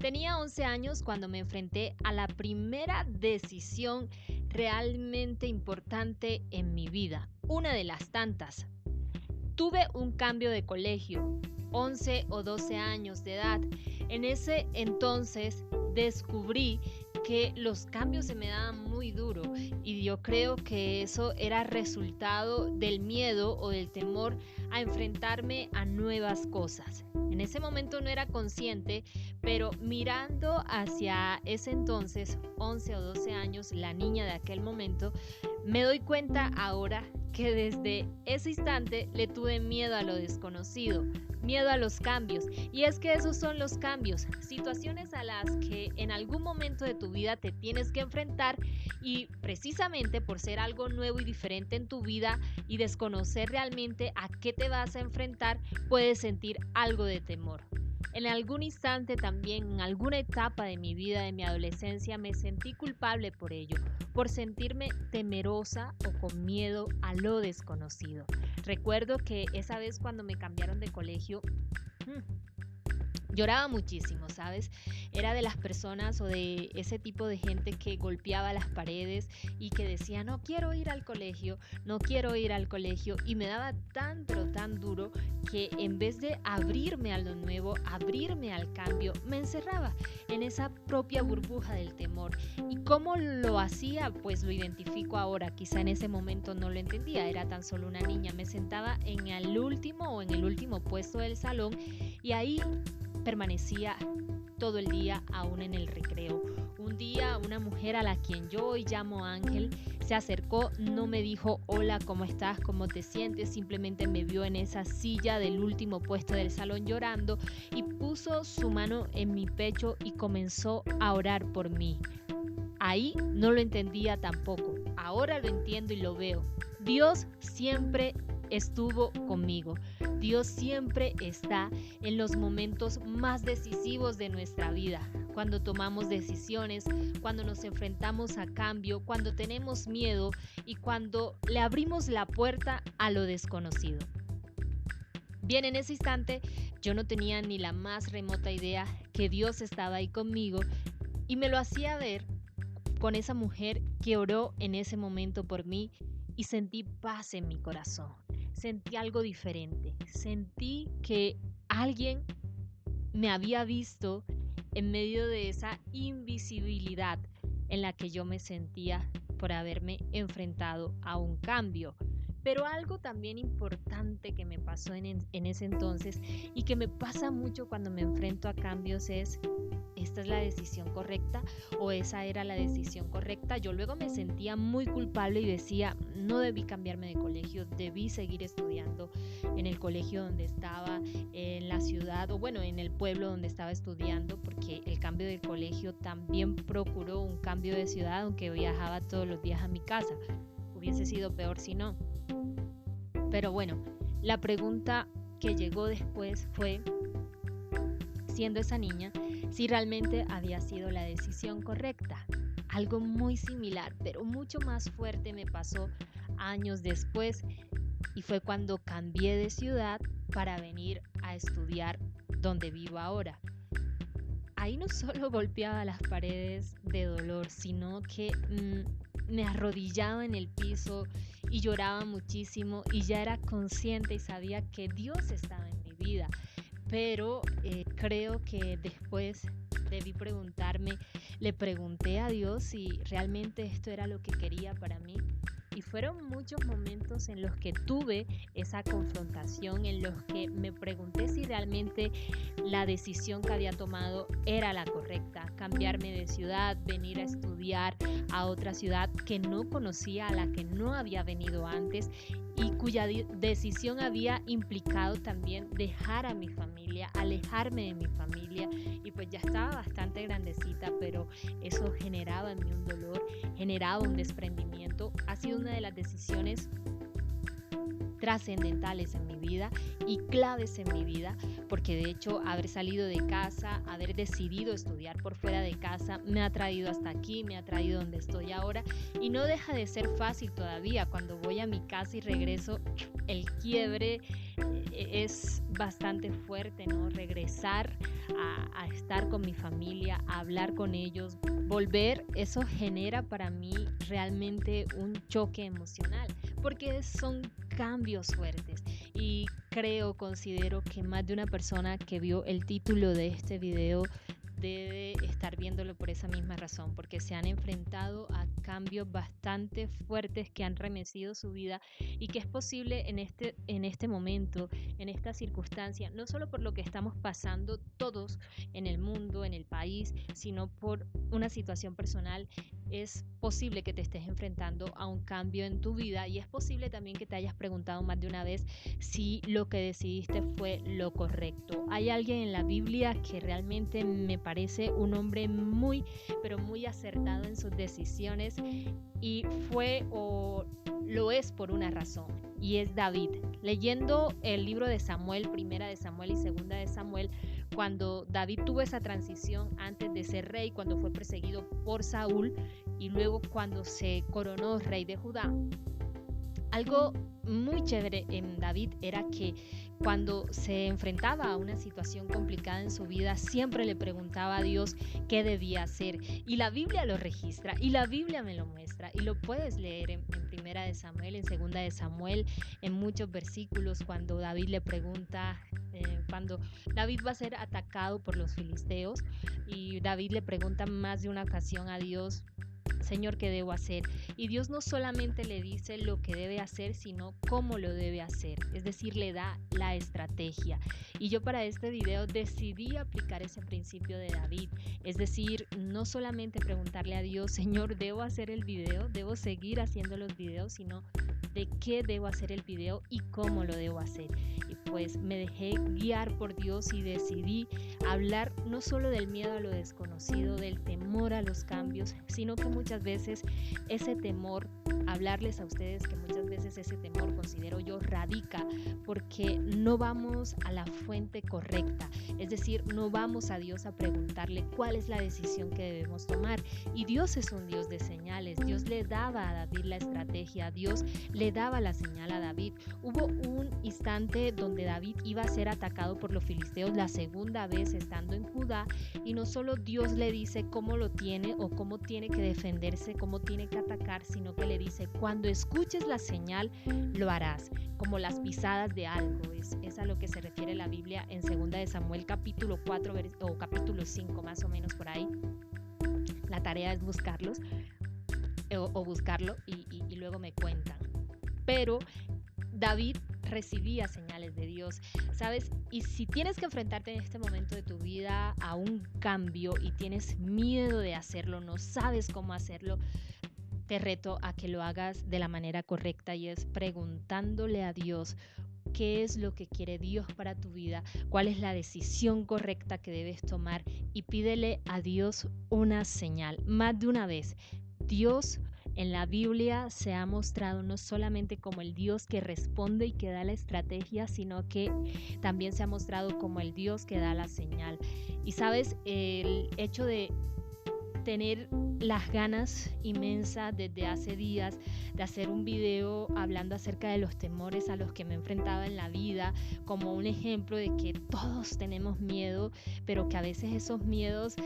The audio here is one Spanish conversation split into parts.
Tenía 11 años cuando me enfrenté a la primera decisión realmente importante en mi vida, una de las tantas. Tuve un cambio de colegio, 11 o 12 años de edad. En ese entonces descubrí que los cambios se me daban muy duro y yo creo que eso era resultado del miedo o del temor a enfrentarme a nuevas cosas. En ese momento no era consciente, pero mirando hacia ese entonces, 11 o 12 años, la niña de aquel momento, me doy cuenta ahora que desde ese instante le tuve miedo a lo desconocido, miedo a los cambios. Y es que esos son los cambios, situaciones a las que en algún momento de tu vida te tienes que enfrentar y precisamente por ser algo nuevo y diferente en tu vida y desconocer realmente a qué te vas a enfrentar, puedes sentir algo de temor. En algún instante también, en alguna etapa de mi vida, de mi adolescencia, me sentí culpable por ello, por sentirme temerosa o con miedo a lo desconocido. Recuerdo que esa vez cuando me cambiaron de colegio, lloraba muchísimo, ¿sabes? Era de las personas o de ese tipo de gente que golpeaba las paredes y que decía, no quiero ir al colegio, no quiero ir al colegio. Y me daba tan, pero tan duro que en vez de abrirme a lo nuevo, abrirme al cambio, me encerraba en esa propia burbuja del temor. ¿Y cómo lo hacía? Pues lo identifico ahora. Quizá en ese momento no lo entendía, era tan solo una niña. Me sentaba en el último o en el último puesto del salón y ahí permanecía todo el día aún en el recreo. Un día una mujer a la quien yo hoy llamo Ángel se acercó, no me dijo hola, ¿cómo estás? ¿Cómo te sientes? Simplemente me vio en esa silla del último puesto del salón llorando y puso su mano en mi pecho y comenzó a orar por mí. Ahí no lo entendía tampoco, ahora lo entiendo y lo veo. Dios siempre estuvo conmigo. Dios siempre está en los momentos más decisivos de nuestra vida, cuando tomamos decisiones, cuando nos enfrentamos a cambio, cuando tenemos miedo y cuando le abrimos la puerta a lo desconocido. Bien, en ese instante yo no tenía ni la más remota idea que Dios estaba ahí conmigo y me lo hacía ver con esa mujer que oró en ese momento por mí y sentí paz en mi corazón. Sentí algo diferente. Sentí que alguien me había visto en medio de esa invisibilidad en la que yo me sentía por haberme enfrentado a un cambio. Pero algo también importante que me pasó en ese entonces y que me pasa mucho cuando me enfrento a cambios es, ¿esta es la decisión correcta o esa era la decisión correcta? Yo luego me sentía muy culpable y decía, no debí cambiarme de colegio, debí seguir estudiando en el colegio donde estaba, en la ciudad o bueno, en el pueblo donde estaba estudiando, porque el cambio de colegio también procuró un cambio de ciudad, aunque viajaba todos los días a mi casa. Hubiese sido peor si no. Pero bueno, la pregunta que llegó después fue, siendo esa niña, si realmente había sido la decisión correcta. Algo muy similar, pero mucho más fuerte me pasó años después y fue cuando cambié de ciudad para venir a estudiar donde vivo ahora. Ahí no solo golpeaba las paredes de dolor, sino que me arrodillaba en el piso y lloraba muchísimo y ya era consciente y sabía que Dios estaba en mi vida. Pero creo que después debí preguntarme, le pregunté a Dios si realmente esto era lo que quería para mí. Y fueron muchos momentos en los que tuve esa confrontación, en los que me pregunté si realmente la decisión que había tomado era la correcta. Cambiarme de ciudad, venir a estudiar a otra ciudad que no conocía, a la que no había venido antes y cuya decisión había implicado también dejar a mi familia, alejarme de mi familia y pues ya estaba bastante grandecita, pero eso generaba en mí un dolor, generaba un desprendimiento. Ha sido una de las decisiones trascendentales en mi vida y claves en mi vida, porque de hecho haber salido de casa, haber decidido estudiar por fuera de casa, me ha traído hasta aquí, me ha traído donde estoy ahora y no deja de ser fácil todavía. Cuando voy a mi casa y regreso, el quiebre, es bastante fuerte, ¿no? Regresar a estar con mi familia, a hablar con ellos, volver, eso genera para mí realmente un choque emocional, porque son cambios fuertes. Y considero que más de una persona que vio el título de este video debe estar viéndolo por esa misma razón, porque se han enfrentado a cambios bastante fuertes que han remecido su vida, y que es posible en este momento, en esta circunstancia, no solo por lo que estamos pasando todos en el mundo, en el país, sino por una situación personal. Es posible que te estés enfrentando a un cambio en tu vida, y es posible también que te hayas preguntado más de una vez si lo que decidiste fue lo correcto. Hay alguien en la Biblia que realmente me parece un hombre muy, pero muy acertado en sus decisiones, y fue o lo es por una razón, y es David. Leyendo el libro de Samuel, primera de Samuel y segunda de Samuel, cuando David tuvo esa transición antes de ser rey, cuando fue perseguido por Saúl y luego cuando se coronó rey de Judá, algo muy chévere en David era que cuando se enfrentaba a una situación complicada en su vida, siempre le preguntaba a Dios qué debía hacer. Y la Biblia lo registra, y la Biblia me lo muestra, y lo puedes leer en primera de Samuel, en segunda de Samuel, en muchos versículos, cuando David le pregunta, cuando David va a ser atacado por los filisteos, y David le pregunta más de una ocasión a Dios: Señor, ¿qué debo hacer? Y Dios no solamente le dice lo que debe hacer, sino cómo lo debe hacer. Es decir, le da la estrategia. Y yo para este video decidí aplicar ese principio de David. Es decir, no solamente preguntarle a Dios: Señor, ¿debo hacer el video? ¿Debo seguir haciendo los videos? Sino de qué debo hacer el video y cómo lo debo hacer. Y pues me dejé guiar por Dios y decidí hablar no solo del miedo a lo desconocido, del temor a los cambios, sino que muchas veces ese temor, hablarles a ustedes que muchas veces ese temor, considero yo, radica porque no vamos a la fuente correcta. Es decir, no vamos a Dios a preguntarle cuál es la decisión que debemos tomar. Y Dios es un Dios de señales. Dios le daba a David la estrategia, Dios le daba la señal a David. Hubo un instante donde David iba a ser atacado por los filisteos la segunda vez estando en Judá, y no solo Dios le dice cómo lo tiene o cómo tiene que defenderse, cómo tiene que atacar, sino que le dice: cuando escuches la señal lo harás, como las pisadas de algo. Es a lo que se refiere la Biblia en 2 de Samuel capítulo 4 o capítulo 5 más o menos por ahí. La tarea es buscarlos o buscarlo y luego me cuentan. Pero David recibía señales de Dios, ¿sabes? Y si tienes que enfrentarte en este momento de tu vida a un cambio y tienes miedo de hacerlo, no sabes cómo hacerlo, te reto a que lo hagas de la manera correcta, y es preguntándole a Dios qué es lo que quiere Dios para tu vida, cuál es la decisión correcta que debes tomar, y pídele a Dios una señal. Más de una vez, Dios en la Biblia se ha mostrado no solamente como el Dios que responde y que da la estrategia, sino que también se ha mostrado como el Dios que da la señal. Y sabes, el hecho de tener las ganas inmensas desde hace días de hacer un video hablando acerca de los temores a los que me enfrentaba en la vida, como un ejemplo de que todos tenemos miedo, pero que a veces esos miedos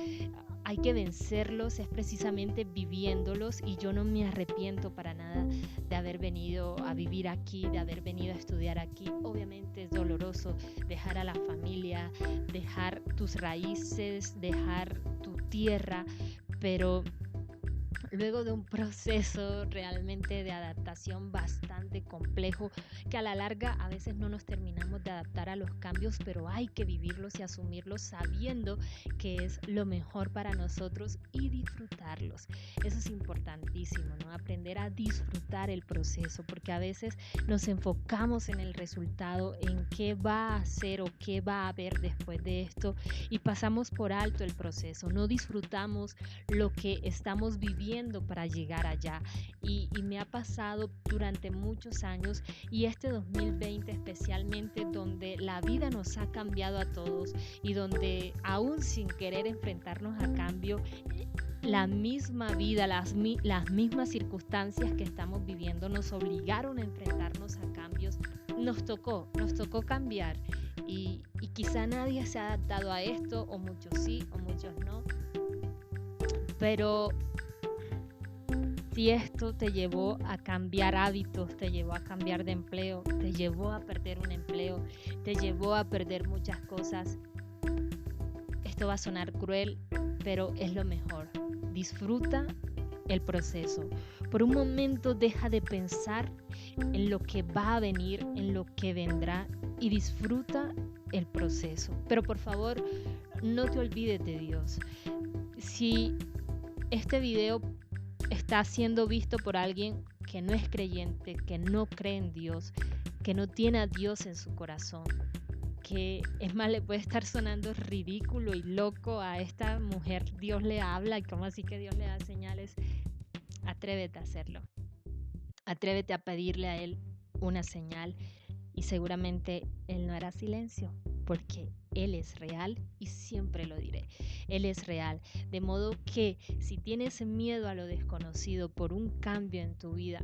hay que vencerlos, es precisamente viviéndolos. Y yo no me arrepiento para nada de haber venido a vivir aquí, de haber venido a estudiar aquí. Obviamente es doloroso dejar a la familia, dejar tus raíces, dejar tu tierra, pero luego de un proceso realmente de adaptación bastante complejo, que a la larga a veces no nos terminamos de adaptar a los cambios, pero hay que vivirlos y asumirlos sabiendo que es lo mejor para nosotros y disfrutarlos. Eso es importantísimo, ¿no? Aprender a disfrutar el proceso, porque a veces nos enfocamos en el resultado, en qué va a ser o qué va a haber después de esto, y pasamos por alto el proceso, no disfrutamos lo que estamos viviendo para llegar allá. Y me ha pasado durante muchos años, y este 2020 especialmente, donde la vida nos ha cambiado a todos y donde aún sin querer enfrentarnos a cambio, la misma vida, las mismas circunstancias que estamos viviendo nos obligaron a enfrentarnos a cambios nos tocó cambiar y quizá nadie se ha adaptado a esto, o muchos sí, o muchos no, pero si esto te llevó a cambiar hábitos, te llevó a cambiar de empleo, te llevó a perder un empleo, te llevó a perder muchas cosas, esto va a sonar cruel, pero es lo mejor. Disfruta el proceso. Por un momento deja de pensar en lo que va a venir, en lo que vendrá, y disfruta el proceso. Pero por favor, no te olvides de Dios. Si este video está siendo visto por alguien que no es creyente, que no cree en Dios, que no tiene a Dios en su corazón, que es más, le puede estar sonando ridículo y loco a esta mujer, Dios le habla, y cómo así que Dios le da señales, atrévete a hacerlo. Atrévete a pedirle a Él una señal y seguramente Él no hará silencio, porque Él es real y siempre lo diré. Él es real. De modo que si tienes miedo a lo desconocido por un cambio en tu vida,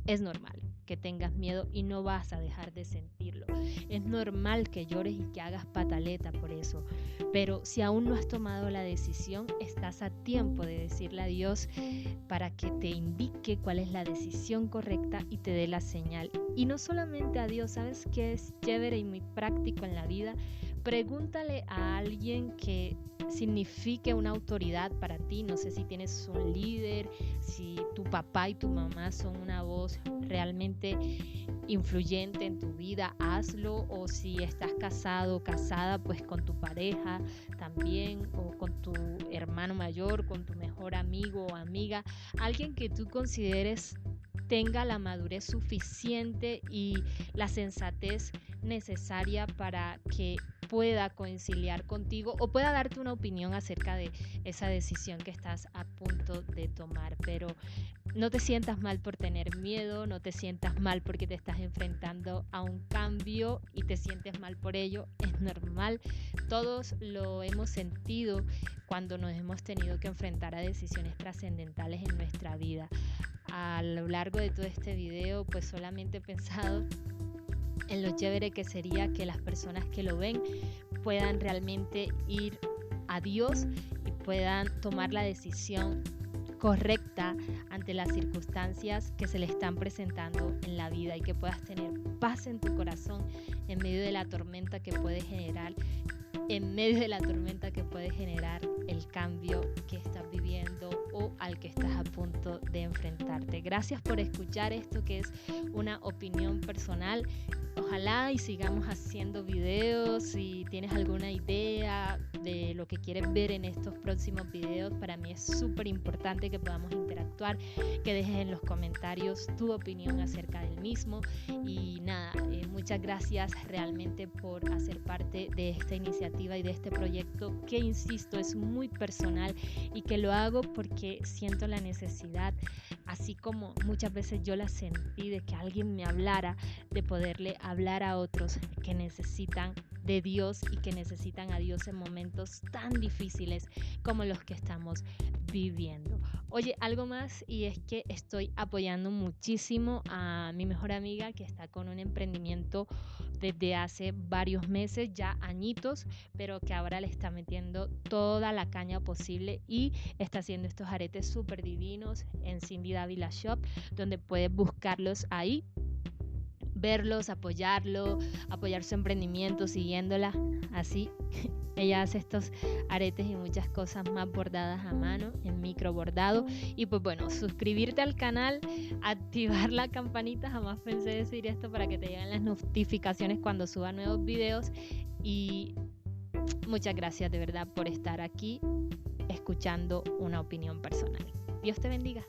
es normal que tengas miedo y no vas a dejar de sentirlo. Es normal que llores y que hagas pataleta por eso. Pero si aún no has tomado la decisión, estás a tiempo de decirle a Dios para que te indique cuál es la decisión correcta y te dé la señal. Y no solamente a Dios, ¿sabes qué es chévere y muy práctico en la vida? Pregúntale a alguien que signifique una autoridad para ti. No sé si tienes un líder, si tu papá y tu mamá son una voz realmente influyente en tu vida, hazlo. O si estás casado o casada, pues con tu pareja también, o con tu hermano mayor, con tu mejor amigo o amiga, alguien que tú consideres tenga la madurez suficiente y la sensatez necesaria para que pueda conciliar contigo o pueda darte una opinión acerca de esa decisión que estás a punto de tomar. Pero no te sientas mal por tener miedo, no te sientas mal porque te estás enfrentando a un cambio y te sientes mal por ello. Es normal, todos lo hemos sentido cuando nos hemos tenido que enfrentar a decisiones trascendentales en nuestra vida. A lo largo de todo este video, pues solamente he pensado en lo chévere que sería que las personas que lo ven puedan realmente ir a Dios y puedan tomar la decisión correcta ante las circunstancias que se le están presentando en la vida, y que puedas tener paz en tu corazón en medio de la tormenta que puede generar, el cambio que estás viviendo o al que estás a punto de enfrentarte. Gracias por escuchar esto, que es una opinión personal. Ojalá y sigamos haciendo videos. Si tienes alguna idea de lo que quieres ver en estos próximos videos, para mí es súper importante que podamos interactuar, que dejes en los comentarios tu opinión acerca del mismo. Y nada, muchas gracias realmente por hacer parte de esta iniciativa y de este proyecto, que insisto, es muy personal y que lo hago porque siento la necesidad, así como muchas veces yo la sentí, de que alguien me hablara, de poderle hablar a otros que necesitan de Dios y que necesitan a Dios en momentos tan difíciles como los que estamos viviendo. Oye, algo más, y es que estoy apoyando muchísimo a mi mejor amiga, que está con un emprendimiento desde hace varios meses, ya añitos, pero que ahora le está metiendo toda la caña posible y está haciendo estos aretes súper divinos en Cindy Dávila Shop, donde puedes buscarlos ahí, verlos, apoyar su emprendimiento siguiéndola. Así ella hace estos aretes y muchas cosas más bordadas a mano, en micro bordado. Y pues bueno, suscribirte al canal, activar la campanita, jamás pensé decir esto, para que te lleguen las notificaciones cuando suba nuevos videos. Y muchas gracias de verdad por estar aquí escuchando una opinión personal. Dios te bendiga.